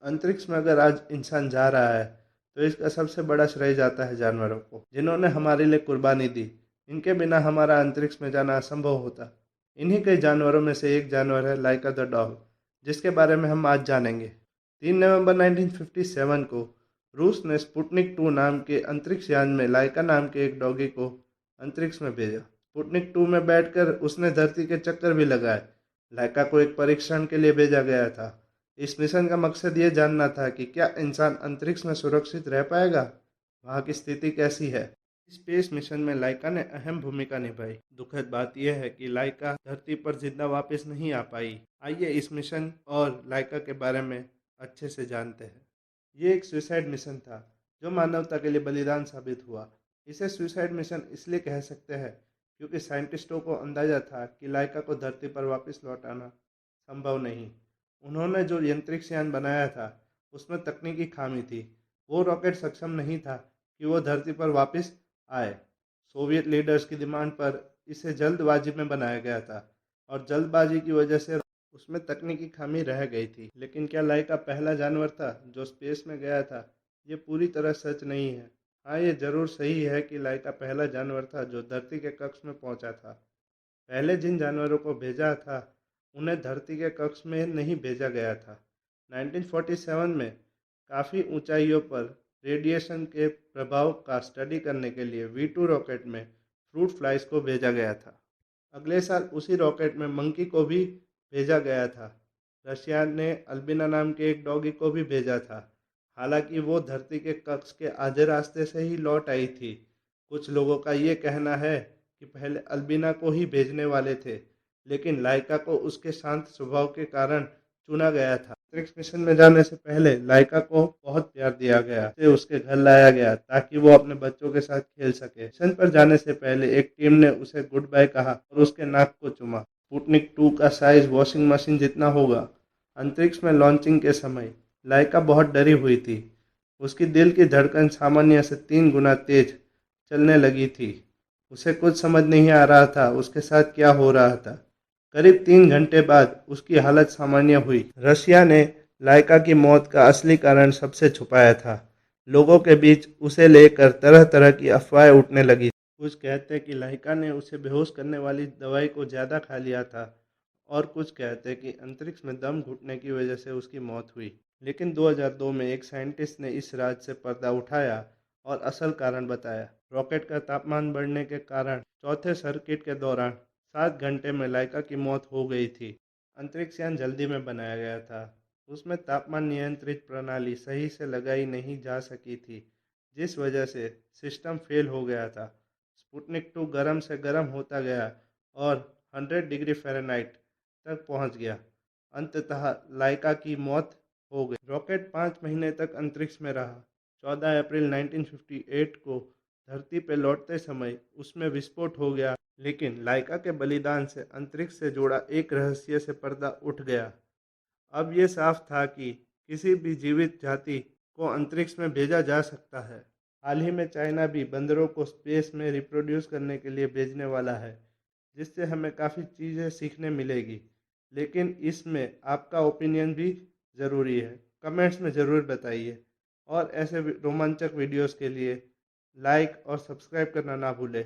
अंतरिक्ष में अगर आज इंसान जा रहा है तो इसका सबसे बड़ा श्रेय जाता है जानवरों को, जिन्होंने हमारे लिए कुर्बानी दी। इनके बिना हमारा अंतरिक्ष में जाना असंभव होता। इन्हीं कई जानवरों में से एक जानवर है लाइका द डॉग, जिसके बारे में हम आज जानेंगे। 3 नवंबर 1957 को रूस ने स्पुतनिक 2 नाम के अंतरिक्ष यान में लाइका नाम के एक डॉगी को अंतरिक्ष में भेजा। स्पुतनिक 2 में बैठकर उसने धरती के चक्कर भी लगाए। लाइका को एक परीक्षण के लिए भेजा गया था। इस मिशन का मकसद ये जानना था कि क्या इंसान अंतरिक्ष में सुरक्षित रह पाएगा, वहाँ की स्थिति कैसी है। स्पेस मिशन में लाइका ने अहम भूमिका निभाई। दुखद बात यह है कि लाइका धरती पर जिंदा वापस नहीं आ पाई। आइए इस मिशन और लाइका के बारे में अच्छे से जानते हैं। ये एक सुसाइड मिशन था जो मानवता के लिए बलिदान साबित हुआ। इसे सुसाइड मिशन इसलिए कह सकते हैं क्योंकि साइंटिस्टों को अंदाजा था कि लाइका को धरती पर वापस लौटाना संभव नहीं। उन्होंने जो अंतरिक्ष यान बनाया था उसमें तकनीकी खामी थी। वो रॉकेट सक्षम नहीं था कि वो धरती पर वापस आए। सोवियत लीडर्स की डिमांड पर इसे जल्दबाजी में बनाया गया था और जल्दबाजी की वजह से उसमें तकनीकी खामी रह गई थी। लेकिन क्या लाइका पहला जानवर था जो स्पेस में गया था? ये पूरी तरह सच नहीं है। हाँ, ये जरूर सही है कि लाइका पहला जानवर था जो धरती के कक्ष में पहुंचा था। पहले जिन जानवरों को भेजा था उन्हें धरती के कक्ष में नहीं भेजा गया था। 1947 में काफ़ी ऊंचाइयों पर रेडिएशन के प्रभाव का स्टडी करने के लिए V2 रॉकेट में फ्रूट फ्लाइज को भेजा गया था। अगले साल उसी रॉकेट में मंकी को भी भेजा गया था। रशिया ने अल्बिना नाम के एक डॉगी को भी भेजा था। हालांकि वो धरती के कक्ष के आधे रास्ते से ही लौट आई थी। कुछ लोगों का ये कहना है कि पहले अल्बिना को ही भेजने वाले थे, लेकिन लाइका को उसके शांत स्वभाव के कारण चुना गया था। अंतरिक्ष मिशन में जाने से पहले लाइका को बहुत प्यार दिया गया। उसे उसके घर लाया गया ताकि वो अपने बच्चों के साथ खेल सके। मिशन पर जाने से पहले एक टीम ने उसे गुड बाय कहा और उसके नाक को चूमा। स्पुतनिक 2 का साइज वॉशिंग मशीन जितना होगा। अंतरिक्ष में लॉन्चिंग के समय लाइका बहुत डरी हुई थी। उसकी दिल की धड़कन सामान्य से 3 गुना तेज चलने लगी थी। उसे कुछ समझ नहीं आ रहा था उसके साथ क्या हो रहा था। करीब 3 घंटे बाद उसकी हालत सामान्य हुई। रशिया ने लाइका की मौत का असली कारण सबसे छुपाया था। लोगों के बीच उसे लेकर तरह तरह की अफवाहें उठने लगी। कुछ कहते कि लाइका ने उसे बेहोश करने वाली दवाई को ज़्यादा खा लिया था और कुछ कहते कि अंतरिक्ष में दम घुटने की वजह से उसकी मौत हुई। लेकिन 2002 में एक साइंटिस्ट ने इस राज से पर्दा उठाया और असल कारण बताया। रॉकेट का तापमान बढ़ने के कारण चौथे सर्किट के दौरान 7 घंटे में लाइका की मौत हो गई थी। अंतरिक्ष यान जल्दी में बनाया गया था। उसमें तापमान नियंत्रित प्रणाली सही से लगाई नहीं जा सकी थी, जिस वजह से सिस्टम फेल हो गया था। स्पुतनिक 2 गर्म से गर्म होता गया और 100 डिग्री फ़ारेनहाइट तक पहुंच गया। अंततः लाइका की मौत हो गई। रॉकेट 5 महीने तक अंतरिक्ष में रहा। 14 अप्रैल 1958 को धरती पर लौटते समय उसमें विस्फोट हो गया। लेकिन लाइका के बलिदान से अंतरिक्ष से जुड़ा एक रहस्य से पर्दा उठ गया। अब ये साफ था कि किसी भी जीवित जाति को अंतरिक्ष में भेजा जा सकता है। हाल ही में चाइना भी बंदरों को स्पेस में रिप्रोड्यूस करने के लिए भेजने वाला है, जिससे हमें काफ़ी चीज़ें सीखने मिलेगी। लेकिन इसमें आपका ओपिनियन भी ज़रूरी है। कमेंट्स में ज़रूर बताइए और ऐसे रोमांचक वीडियोस के लिए लाइक और सब्सक्राइब करना ना भूलें।